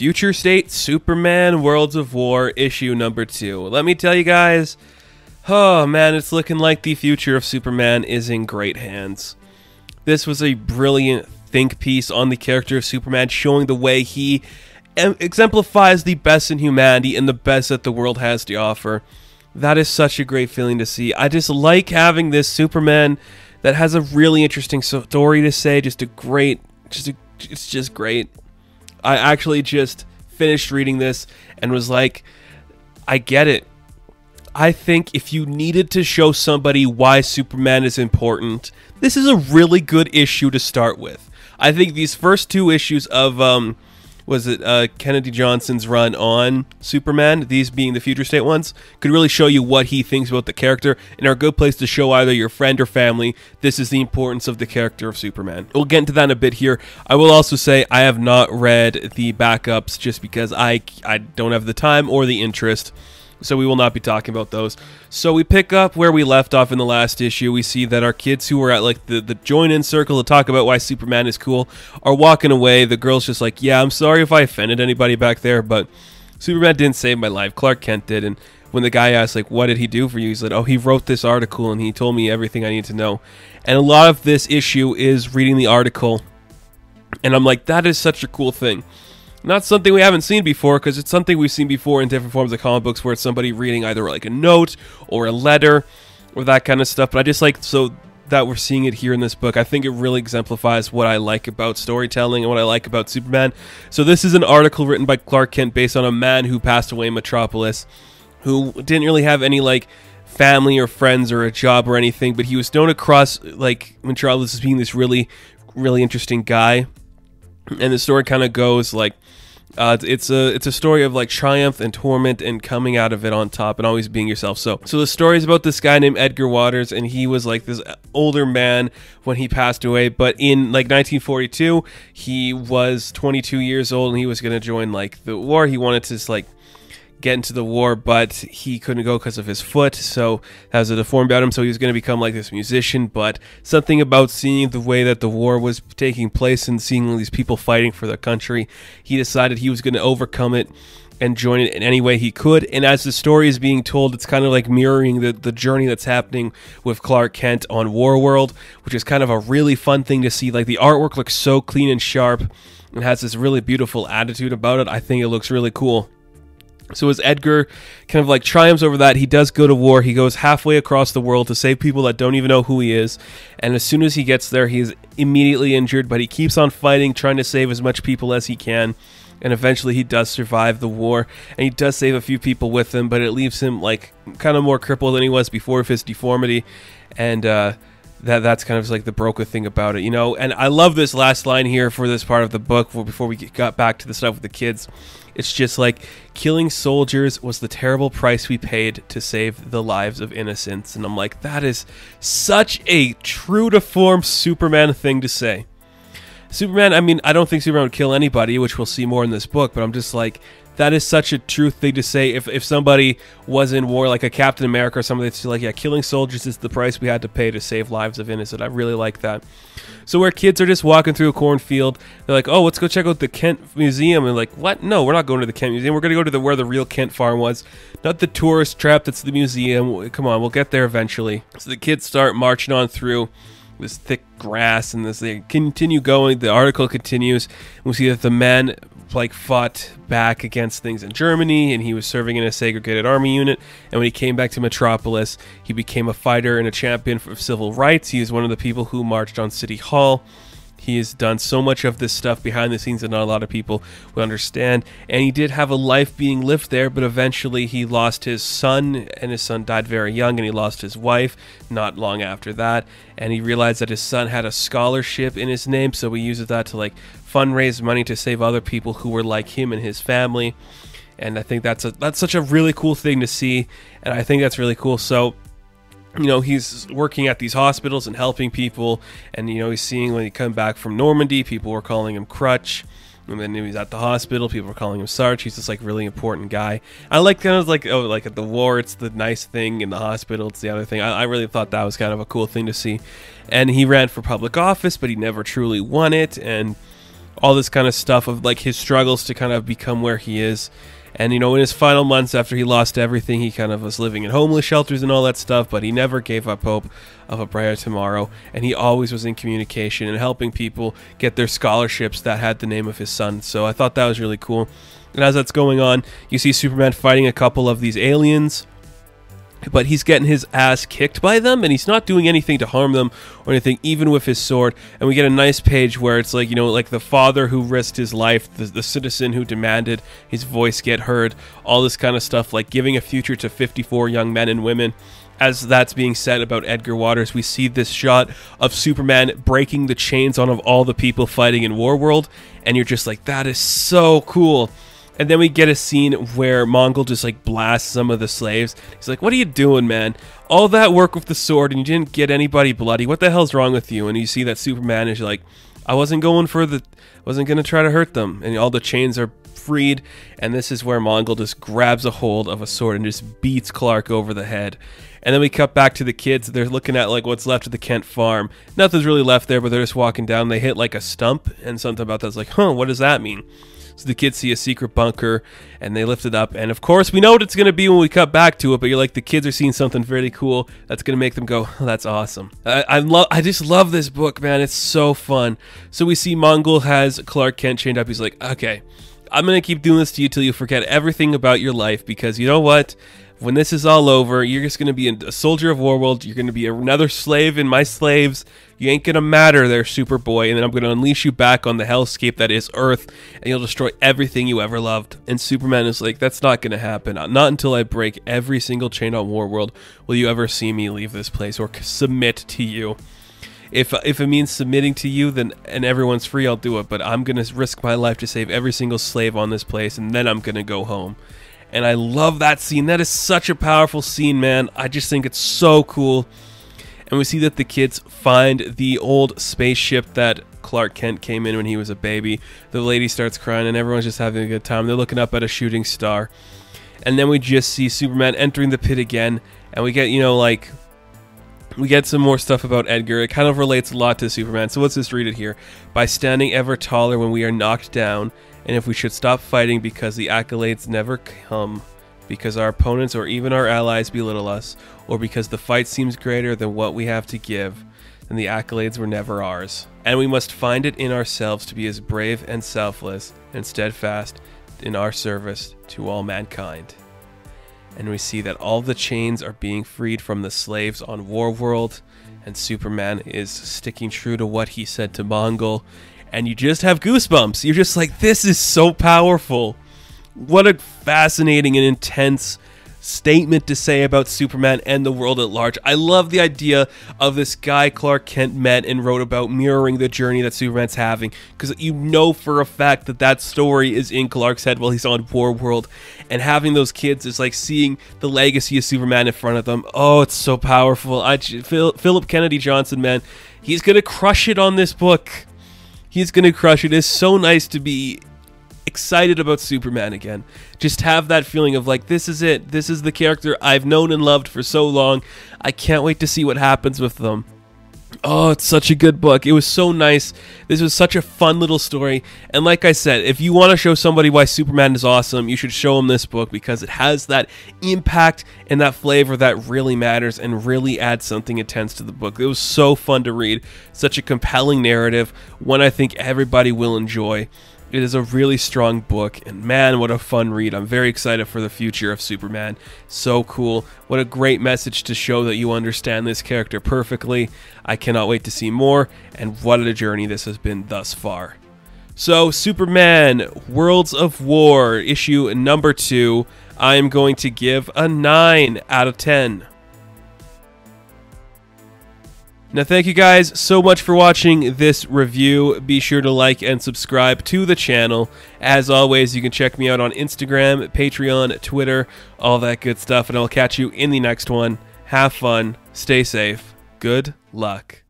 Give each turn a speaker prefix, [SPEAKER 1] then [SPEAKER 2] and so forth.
[SPEAKER 1] Future State Superman Worlds of War issue number 2. Let me tell you guys, oh man, it's looking like the future of Superman is in great hands. This was a brilliant think piece on the character of Superman, showing the way he exemplifies the best in humanity and the best that the world has to offer. That is such a great feeling to see. I just like having this Superman that has a really interesting story to say. It's just great. I actually just finished reading this and was like, I get it. I think if you needed to show somebody why Superman is important, this is a really good issue to start with. I think these first 2 issues of Kennedy Johnson's run on Superman, these being the Future State ones, could really show you what he thinks about the character and are a good place to show either your friend or family this is the importance of the character of Superman. We'll get into that in a bit here. I will also say I have not read the backups just because I don't have the time or the interest, so we will not be talking about those. So we pick up where we left off in the last issue. We see that our kids who were at like the join-in circle to talk about why Superman is cool are walking away. The girl's just like, yeah, I'm sorry if I offended anybody back there, but Superman didn't save my life. Clark Kent did. And when the guy asked, like, what did he do for you? He said, oh, he wrote this article and he told me everything I need to know. And a lot of this issue is reading the article. And I'm like, that is such a cool thing. Not something we haven't seen before, because it's something we've seen before in different forms of comic books where it's somebody reading either like a note or a letter or that kind of stuff. But I just like so that we're seeing it here in this book. I think it really exemplifies what I like about storytelling and what I like about Superman. So this is an article written by Clark Kent based on a man who passed away in Metropolis, who didn't really have any like family or friends or a job or anything, but he was known across like Metropolis as being this really interesting guy. And the story kind of goes like, it's a story of like triumph and torment and coming out of it on top and always being yourself. So the story is about this guy named Edgar Waters, and he was like this older man when he passed away. But in like 1942, he was 22 years old and he was going to join like the war. He wanted to just like get into the war, but he couldn't go because of his foot, so that was a deformity about him. So he was going to become like this musician, but something about seeing the way that the war was taking place and seeing all these people fighting for their country, he decided he was going to overcome it and join it in any way he could. And as the story is being told, it's kind of like mirroring the journey that's happening with Clark Kent on Warworld, which is kind of a really fun thing to see. Like the artwork looks so clean and sharp and has this really beautiful attitude about it. I think it looks really cool. So as Edgar kind of like triumphs over that, he does go to war. He goes halfway across the world to save people that don't even know who he is. And as soon as he gets there, he is immediately injured, but he keeps on fighting, trying to save as much people as he can. And eventually he does survive the war, and he does save a few people with him, but it leaves him like kind of more crippled than he was before with his deformity. And that's kind of like the broken thing about it, you know. And I love this last line here for this part of the book before we got back to the stuff with the kids. It's just like, killing soldiers was the terrible price we paid to save the lives of innocents. And I'm like, that is such a true to form Superman thing to say. Superman, I mean, I don't think Superman would kill anybody, which we'll see more in this book, but I'm just like, that is such a true thing to say. If somebody was in war, like a Captain America or something, that's like, yeah, killing soldiers is the price we had to pay to save lives of innocent. I really like that. So where kids are just walking through a cornfield, they're like, oh, let's go check out the Kent Museum. And like, what? No, we're not going to the Kent Museum. We're going to go to where the real Kent farm was. Not the tourist trap that's the museum. Come on, we'll get there eventually. So the kids start marching on through this thick grass, and as they continue going, the article continues. We see that the man like fought back against things in Germany, and he was serving in a segregated army unit, and when he came back to Metropolis, he became a fighter and a champion for civil rights. He is one of the people who marched on City Hall. He has done so much of this stuff behind the scenes that not a lot of people will understand. And he did have a life being lived there, but eventually he lost his son, and his son died very young, and he lost his wife not long after that. And he realized that his son had a scholarship in his name, so he uses that to like fundraise money to save other people who were like him and his family. And I think that's such a really cool thing to see, and I think that's really cool. So, you know, he's working at these hospitals and helping people, and you know, he's seeing when he come back from Normandy, people were calling him Crutch, and then he was at the hospital, people were calling him Sarge. He's this like really important guy. I like kind of like, oh, like at the war it's the nice thing, in the hospital it's the other thing. I really thought that was kind of a cool thing to see. And he ran for public office, but he never truly won it, and all this kind of stuff of like his struggles to kind of become where he is. And, you know, in his final months after he lost everything, he kind of was living in homeless shelters and all that stuff, but he never gave up hope of a brighter tomorrow. And he always was in communication and helping people get their scholarships that had the name of his son. So I thought that was really cool. And as that's going on, you see Superman fighting a couple of these aliens, but he's getting his ass kicked by them, and he's not doing anything to harm them or anything, even with his sword. And we get a nice page where it's like, you know, like the father who risked his life, the citizen who demanded his voice get heard, all this kind of stuff, like giving a future to 54 young men and women. As that's being said about Edgar Waters, we see this shot of Superman breaking the chains on of all the people fighting in Warworld, and you're just like, that is so cool. And then we get a scene where Mongul just like blasts some of the slaves. He's like, what are you doing, man? All that work with the sword and you didn't get anybody bloody. What the hell's wrong with you? And you see that Superman is like, I wasn't going to try to hurt them. And all the chains are freed. And this is where Mongul just grabs a hold of a sword and just beats Clark over the head. And then we cut back to the kids. They're looking at like what's left of the Kent farm. Nothing's really left there, but they're just walking down. They hit like a stump, and something about that's like, huh, what does that mean? So the kids see a secret bunker, and they lift it up. And of course, we know what it's going to be when we cut back to it. But you're like, the kids are seeing something really cool that's going to make them go, oh, "That's awesome." I just love this book, man. It's so fun. So we see Mongul has Clark Kent chained up. He's like, "Okay, I'm going to keep doing this to you till you forget everything about your life, because you know what? When this is all over, you're just going to be a soldier of Warworld. You're going to be another slave in my slaves. You ain't going to matter there, Superboy. And then I'm going to unleash you back on the hellscape that is Earth, and you'll destroy everything you ever loved." And Superman is like, that's not going to happen. Not until I break every single chain on Warworld will you ever see me leave this place or submit to you. If it means submitting to you, then and everyone's free, I'll do it. But I'm going to risk my life to save every single slave on this place, and then I'm going to go home. And I love that scene. That is such a powerful scene, man. I just think it's so cool. And we see that the kids find the old spaceship that Clark Kent came in when he was a baby. The lady starts crying, and everyone's just having a good time. They're looking up at a shooting star. And then we just see Superman entering the pit again. And we get, you know, like, we get some more stuff about Edgar. It kind of relates a lot to Superman. So let's just read it here. "By standing ever taller when we are knocked down, and if we should stop fighting because the accolades never come, because our opponents or even our allies belittle us, or because the fight seems greater than what we have to give, then the accolades were never ours. And we must find it in ourselves to be as brave and selfless and steadfast in our service to all mankind." And we see that all the chains are being freed from the slaves on Warworld, and Superman is sticking true to what he said to Mongul. And you just have goosebumps. You're just like, this is so powerful. What a fascinating and intense statement to say about Superman and the world at large. I love the idea of this guy Clark Kent met and wrote about mirroring the journey that Superman's having, because you know for a fact that that story is in Clark's head while he's on Warworld, and having those kids is like seeing the legacy of Superman in front of them. Oh, it's so powerful. Philip Kennedy Johnson, man, he's gonna crush it on this book. He's gonna crush it. It's so nice to be excited about Superman again. Just have that feeling of like, this is it. This is the character I've known and loved for so long. I can't wait to see what happens with them. Oh, it's such a good book. It was so nice. This was such a fun little story. And like I said, if you want to show somebody why Superman is awesome, you should show them this book, because it has that impact and that flavor that really matters and really adds something intense to the book. It was so fun to read. Such a compelling narrative, one I think everybody will enjoy. It is a really strong book, and man, what a fun read. I'm very excited for the future of Superman. So cool. What a great message to show that you understand this character perfectly. I cannot wait to see more, and what a journey this has been thus far. So, Superman, Worlds of War, issue number 2, I am going to give a 9 out of 10. Now, thank you guys so much for watching this review. Be sure to like and subscribe to the channel. As always, you can check me out on Instagram, Patreon, Twitter, all that good stuff, and I'll catch you in the next one. Have fun, stay safe, good luck.